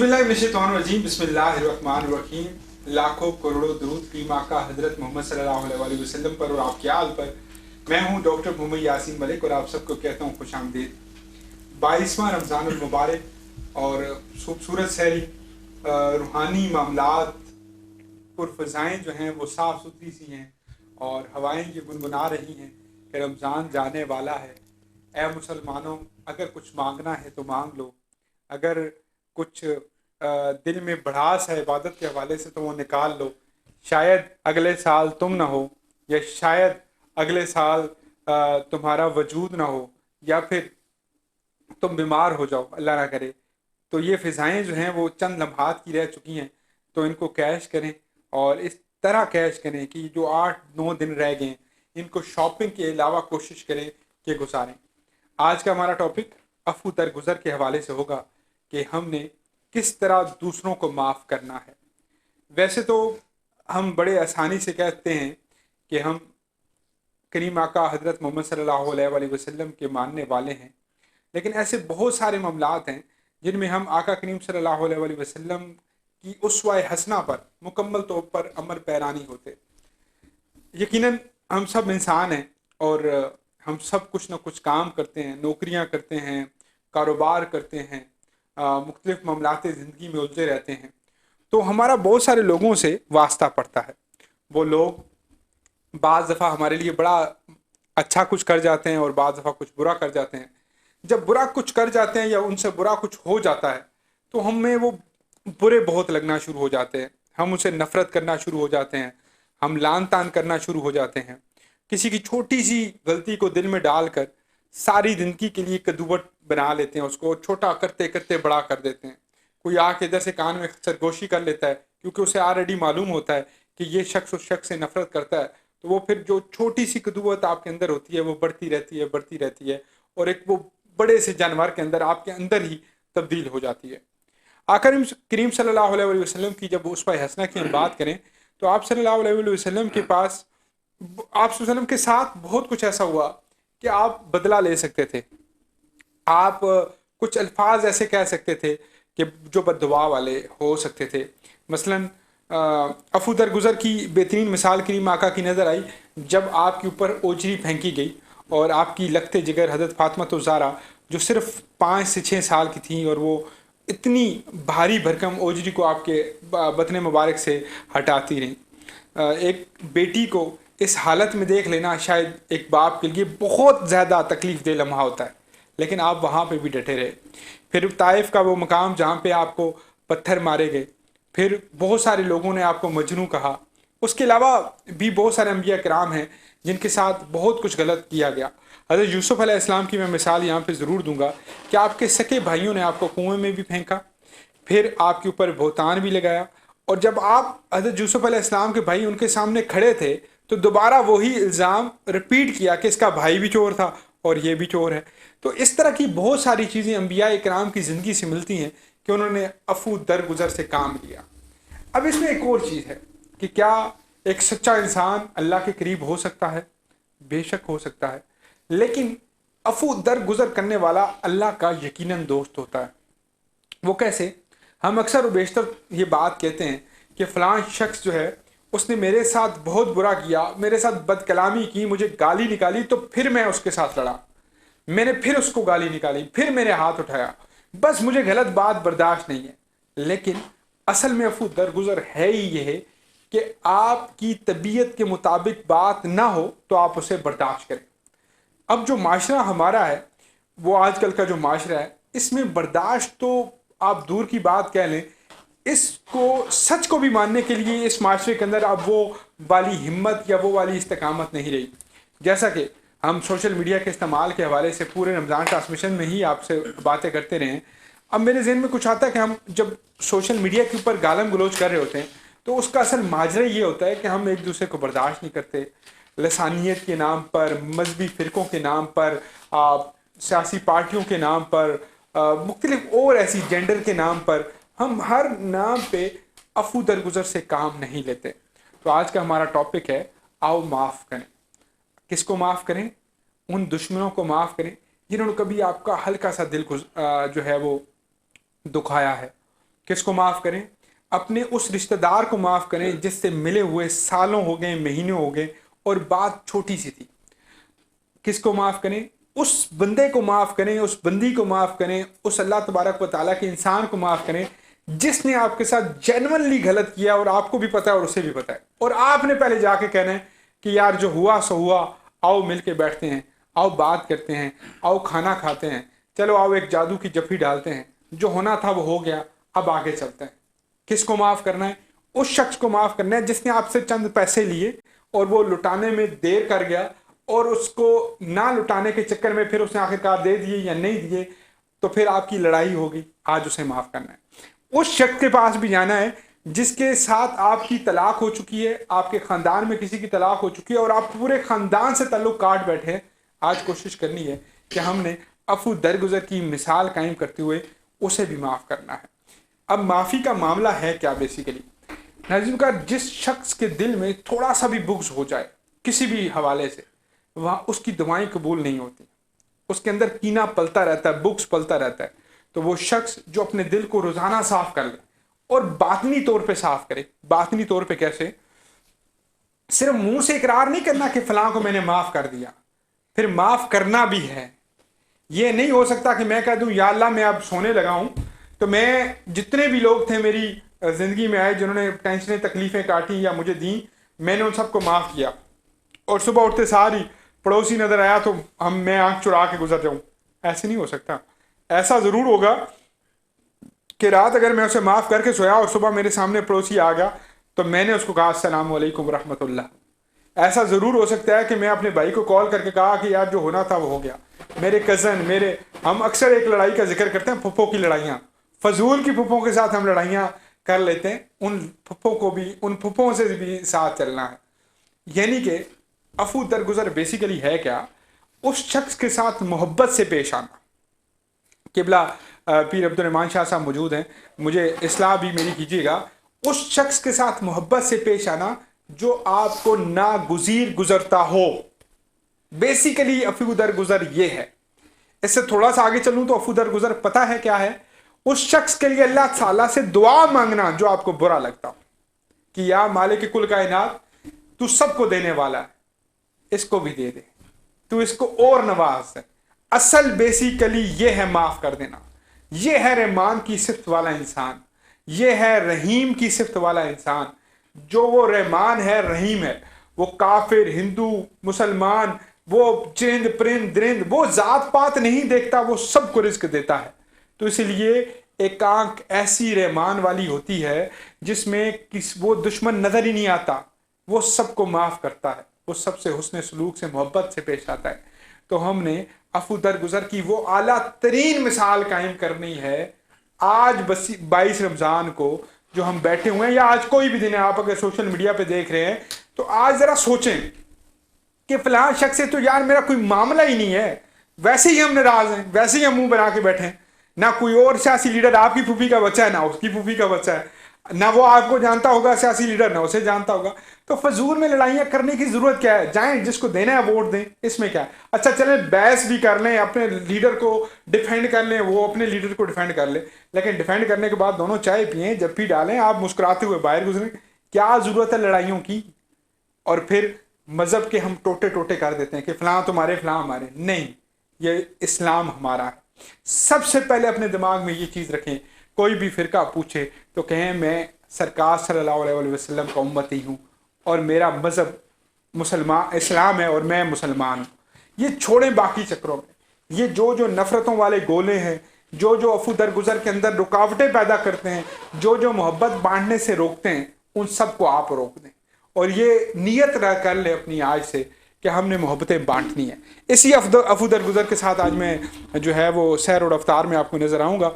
औज़ुबिल्लाहिमिनश्शैतानिर्रजीम बिस्मिल्लाहिर्रहमानिर्रहीम। लाखों करोड़ों दुरूद फ़ी माका हज़रत मोहम्मद सल्लल्लाहु अलैहि वसल्लम पर और आपके आल पर। मैं हूँ डॉक्टर मोहम्मद यासीन मलिक और आप सबको कहता हूँ खुशामदीद। 22वां रमज़ानुल मुबारक और खूबसूरत सहरी रूहानी मामलात पुरफ़ज़ाएँ जो हैं वो साफ़ सुथरी सी हैं और हवाएँ ये गुनगुना रही हैं कि रमज़ान जाने वाला है। ऐ मुसलमानों, अगर कुछ मांगना है तो मांग लो, अगर कुछ दिल में भड़ास है इबादत के हवाले से तो वो निकाल लो। शायद अगले साल तुम ना हो, या शायद अगले साल तुम्हारा वजूद ना हो, या फिर तुम बीमार हो जाओ, अल्लाह ना करे। तो ये फ़िज़ाएँ जो हैं वो चंद लम्हात की रह चुकी हैं, तो इनको कैश करें और इस तरह कैश करें कि जो 8-9 दिन रह गए इनको शॉपिंग के अलावा कोशिश करें कि गुजारें। आज का हमारा टॉपिक अफ़ू दरगुज़र के हवाले से होगा कि हमने किस तरह दूसरों को माफ़ करना है। वैसे तो हम बड़े आसानी से कहते हैं कि हम करीम आका हज़रत मोहम्मद सल्लल्लाहु अलैहि वसल्लम के मानने वाले हैं, लेकिन ऐसे बहुत सारे मामलात हैं जिनमें हम आका करीम सल्लल्लाहु अलैहि वसल्लम की उसवा हसना पर मुकम्मल तौर पर अमल पैरा नहीं होते। यकीनन हम सब इंसान हैं और हम सब कुछ ना कुछ काम करते हैं, नौकरियां करते हैं, कारोबार करते हैं, मुख्तलिफ मामलात ज़िंदगी में उलझे रहते हैं। तो हमारा बहुत सारे लोगों से वास्ता पड़ता है। वो लोग बाज़ दफ़ा हमारे लिए बड़ा अच्छा कुछ कर जाते हैं और बाज़ दफ़ा कुछ बुरा कर जाते हैं। जब बुरा कुछ कर जाते हैं या उनसे बुरा कुछ हो जाता है तो हमें वो बुरे बहुत लगना शुरू हो जाते हैं, हम उनसे नफ़रत करना शुरू हो जाते हैं, हम लान तान करना शुरू हो जाते हैं। किसी की छोटी सी गलती को दिल में डालकर सारी ज़िंदगी के लिए कद्दूवट बना लेते हैं, उसको छोटा करते करते बड़ा कर देते हैं। कोई आके इधर से कान में सरगोशी कर लेता है क्योंकि उसे ऑलरेडी मालूम होता है कि ये शख्स उस शख्स से नफ़रत करता है, तो वो फिर जो छोटी सी कद्दूवत आपके अंदर होती है वो बढ़ती रहती है और एक वो बड़े से जानवर के अंदर आपके अंदर ही तब्दील हो जाती है। आकर करीम सल्लल्लाहु अलैहि वसल्लम की जब उसवा हसना की हम बात करें तो आप सल्लल्लाहु अलैहि वसल्लम के पास आप वसल्लम के साथ बहुत कुछ ऐसा हुआ कि आप बदला ले सकते थे। आप कुछ अल्फाज ऐसे कह सकते थे कि जो बद्दुआ वाले हो सकते थे। मसलन अफ़ू दरगुज़र की बेहतरीन मिसाल करीम आका की नज़र आई जब आपके ऊपर ओजरी फेंकी गई और आपकी लखते जिगर हज़रत फ़ातिमा ज़हरा जो सिर्फ 5 से 6 साल की थी और वो इतनी भारी भरकम ओजरी को आपके बतने मुबारक से हटाती रहीं। एक बेटी को इस हालत में देख लेना शायद एक बाप के लिए बहुत ज़्यादा तकलीफ़ दे लम्हा होता है, लेकिन आप वहाँ पे भी डटे रहे। फिर ताइफ का वो मकाम जहाँ पे आपको पत्थर मारे गए, फिर बहुत सारे लोगों ने आपको मजनू कहा। उसके अलावा भी बहुत सारे अंबिया किराम हैं जिनके साथ बहुत कुछ गलत किया गया। हज़रत यूसुफ़ अलैहिस्सलाम की मैं मिसाल यहाँ पे ज़रूर दूंगा कि आपके सके भाइयों ने आपको कुएं में भी फेंका, फिर आपके ऊपर बहुतान भी लगाया, और जब आप हज़रत यूसुफ़ अलैहिस्सलाम के भाई उनके सामने खड़े थे तो दोबारा वही इल्ज़ाम रिपीट किया कि इसका भाई भी चोर था और ये भी चोर है। तो इस तरह की बहुत सारी चीज़ें अंबिया इकराम की ज़िंदगी से मिलती हैं कि उन्होंने अफ़ू दरगुज़र से काम लिया। अब इसमें एक और चीज़ है कि क्या एक सच्चा इंसान अल्लाह के करीब हो सकता है? बेशक हो सकता है, लेकिन अफ़ू दरगुज़र करने वाला अल्लाह का यकीनन दोस्त होता है। वो कैसे? हम अक्सर व बेशतर ये बात कहते हैं कि फ़लाँ शख्स जो है उसने मेरे साथ बहुत बुरा किया, मेरे साथ बदकलामी की, मुझे गाली निकाली, तो फिर मैं उसके साथ लड़ा, मैंने फिर उसको गाली निकाली, फिर मैंने हाथ उठाया, बस मुझे गलत बात बर्दाश्त नहीं है। लेकिन असल में अफ़ू दरगुज़र है ही ये है कि आपकी तबीयत के मुताबिक बात ना हो तो आप उसे बर्दाश्त करें। अब जो माशरा हमारा है, वो आजकल का जो माशरा है, इसमें बर्दाश्त तो आप दूर की बात कह लें, इसको सच को भी मानने के लिए इस माशरे के अंदर अब वो वाली हिम्मत या वो वाली इस्तेकामत नहीं रही। जैसा कि हम सोशल मीडिया के इस्तेमाल के हवाले से पूरे रमज़ान ट्रांसमिशन में ही आपसे बातें करते रहे हैं। अब मेरे जहन में कुछ आता है कि हम जब सोशल मीडिया के ऊपर गालम गलोच कर रहे होते हैं तो उसका असल माजरा ये होता है कि हम एक दूसरे को बर्दाश्त नहीं करते। लसानियत के नाम पर, मजहबी फ़िरक़ों के नाम पर, सियासी पार्टियों के नाम पर, मुख्तलिफ और ऐसी जेंडर के नाम पर हम हर नाम पे अफ़ू दरगुज़र से काम नहीं लेते। तो आज का हमारा टॉपिक है आओ माफ़ करें। किसको माफ़ करें? उन दुश्मनों को माफ़ करें जिन्होंने कभी आपका हल्का सा दिल को जो है वो दुखाया है। کس کو معاف کریں؟ اپنے اس رشتہ دار کو معاف کریں جس سے ملے ہوئے سالوں ہو گئے، مہینے ہو گئے اور بات چھوٹی سی تھی۔ کس کو معاف کریں؟ اس بندے کو معاف کریں، اس بندی کو معاف کریں، اس اللہ تبارک و تعالیٰ کے انسان کو معاف کریں جس نے آپ کے ساتھ جینونلی غلط کیا اور آپ کو بھی پتہ ہے اور اسے بھی پتہ ہے، اور آپ نے پہلے جا کے کہنا ہے کہ یار جو ہوا سو ہوا، آؤ مل کے بیٹھتے ہیں، آؤ بات کرتے ہیں، آؤ کھانا کھاتے ہیں، چلو آؤ ایک جادو کی جفی ڈالتے ہیں، جو ہونا تھا وہ ہو گیا، اب آگے چلتے ہیں۔ کس کو معاف کرنا ہے؟ اس شخص کو معاف کرنا ہے جس نے آپ سے چند پیسے لیے اور وہ لٹانے میں دیر کر گیا، اور اس کو نہ لٹانے کے چکر میں پھر اس نے آخرکار دے دیے یا نہیں دیے، تو پھر آپ کی لڑائی ہوگی۔ آج اسے معاف کرنا ہے۔ اس شخص کے پاس بھی جانا ہے جس کے ساتھ آپ کی طلاق ہو چکی ہے، آپ کے خاندان میں کسی کی طلاق ہو چکی ہے اور آپ پورے خاندان سے تعلق کاٹ بیٹھے ہیں۔ آج کوشش کرنی ہے کہ ہم نے عفو درگزر کی مثال قائم کرتے ہوئے اسے بھی معاف کرنا ہے۔ اب معافی کا معاملہ ہے کیا بیسیکلی؟ ناظرین کا جس شخص کے دل میں تھوڑا سا بھی بغض ہو جائے کسی بھی حوالے سے، وہاں اس کی دعائیں قبول نہیں ہوتی، اس کے اندر کینہ پلتا رہتا ہے، بغض پلتا رہتا ہے۔ تو وہ شخص جو اپنے دل کو روزانہ صاف کر لے اور باطنی طور پہ صاف کرے۔ باطنی طور پہ کیسے؟ صرف منہ سے اقرار نہیں کرنا کہ فلاں کو میں نے معاف کر دیا، پھر معاف کرنا بھی ہے۔ یہ نہیں ہو سکتا کہ میں کہہ دوں یا اللہ میں اب سونے لگا ہوں، تو میں جتنے بھی لوگ تھے میری زندگی میں آئے جنہوں نے ٹینشنیں تکلیفیں کاٹی یا مجھے دیں، میں نے ان سب کو معاف کیا، اور صبح اٹھتے ساری پڑوسی نظر آیا تو میں آنکھ چڑا کے گزر جاؤں۔ ایسے نہیں ہو سکتا۔ ایسا ضرور ہوگا کہ رات اگر میں اسے معاف کر کے سویا اور صبح میرے سامنے پڑوسی آ گیا تو میں نے اس کو کہا السلام علیکم ورحمۃ اللہ۔ ایسا ضرور ہو سکتا ہے کہ میں اپنے بھائی کو کال کر کے کہا کہ یار جو ہونا تھا وہ ہو گیا۔ میرے کزن، ہم اکثر ایک لڑائی کا ذکر کرتے ہیں، پھپھوں کی لڑائیاں، فضول کی پھپھوں کے ساتھ ہم لڑائیاں کر لیتے ہیں، ان پھپھوں سے بھی ساتھ چلنا ہے۔ یعنی کہ عفو درگزر بیسیکلی ہے کیا؟ اس شخص کے ساتھ محبت سے پیش آنا۔ قبلہ پیر عبد الرحمن شاہ صاحب موجود ہیں، مجھے اصلاح بھی میری کیجیے گا۔ اس شخص کے ساتھ محبت سے پیش آنا جو آپ کو ناگزیر گزرتا ہو، بیسیکلی عفو درگزر یہ ہے۔ اس سے تھوڑا سا آگے چلوں تو عفو درگزر پتہ ہے کیا ہے؟ اس شخص کے لیے اللہ تعالیٰ سے دعا مانگنا جو آپ کو برا لگتا ہو، کہ یا مالک کل کائنات، تو سب کو دینے والا ہے، اس کو بھی دے دے، تو اس کو اور نواز ہے۔ اصل بیسیکلی یہ ہے معاف کر دینا۔ یہ ہے رحمان کی صفت والا انسان، یہ ہے رحیم کی صفت والا انسان۔ جو وہ رحمان ہے، رحیم ہے، وہ کافر، ہندو، مسلمان، وہ چرند پرند درند، وہ ذات پات نہیں دیکھتا، وہ سب کو رزق دیتا ہے۔ تو اس لیے ایک آنکھ ایسی رحمان والی ہوتی ہے جس میں وہ دشمن نظر ہی نہیں آتا، وہ سب کو معاف کرتا ہے، وہ سب سے حسن سلوک سے محبت سے پیش آتا ہے۔ تو ہم نے عفو درگزر کی وہ اعلیٰ ترین مثال قائم کرنی ہے۔ آج 22 رمضان کو جو ہم بیٹھے ہوئے ہیں، یا آج کوئی بھی دن ہے، آپ اگر سوشل میڈیا پہ دیکھ رہے ہیں تو آج ذرا سوچیں کہ فلاں شخص سے تو یار میرا کوئی معاملہ ہی نہیں ہے، ویسے ہی ہم ناراض ہیں، ویسے ہی ہم منہ بنا کے بیٹھے ہیں۔ نہ کوئی اور سیاسی لیڈر آپ کی پھوپھی کا بچہ ہے، نہ اس کی پھوپھی کا بچہ ہے، نہ وہ آپ کو جانتا ہوگا سیاسی لیڈر، نہ اسے جانتا ہوگا۔ تو فضول میں لڑائیاں کرنے کی ضرورت کیا ہے؟ جائیں جس کو دینا ہے ووٹ دیں، اس میں کیا ہے؟ اچھا چلیں بحث بھی کر لیں، اپنے لیڈر کو ڈیفینڈ کر لیں، وہ اپنے لیڈر کو ڈیفینڈ کر لیں، لیکن ڈیفینڈ کرنے کے بعد دونوں چائے پئیں، جب ڈالیں، آپ مسکراتے ہوئے باہر گزریں۔ کیا ضرورت ہے لڑائیوں کی؟ اور پھر مذہب کے ہم ٹوٹے ٹوٹے کر دیتے ہیں کہ فلاں تمہارے فلاں ہمارے، نہیں، یہ اسلام ہمارا ہے۔ سب سے پہلے اپنے دماغ میں یہ چیز رکھیں، کوئی بھی فرقہ پوچھے تو کہیں میں سرکار صلی اللہ علیہ وسلم کا امتی ہوں اور میرا مذہب اسلام ہے اور میں مسلمان ہوں۔ یہ چھوڑیں باقی چکروں میں، یہ جو نفرتوں والے گولے ہیں، جو عفو درگزر کے اندر رکاوٹیں پیدا کرتے ہیں، جو محبت بانٹنے سے روکتے ہیں، ان سب کو آپ روک دیں، اور یہ نیت کر لیں اپنی آج سے کہ ہم نے محبتیں بانٹنی ہیں۔ اسی عفو درگزر کے ساتھ آج میں جو ہے وہ سیر و رفتار میں آپ کو نظر آؤں گا۔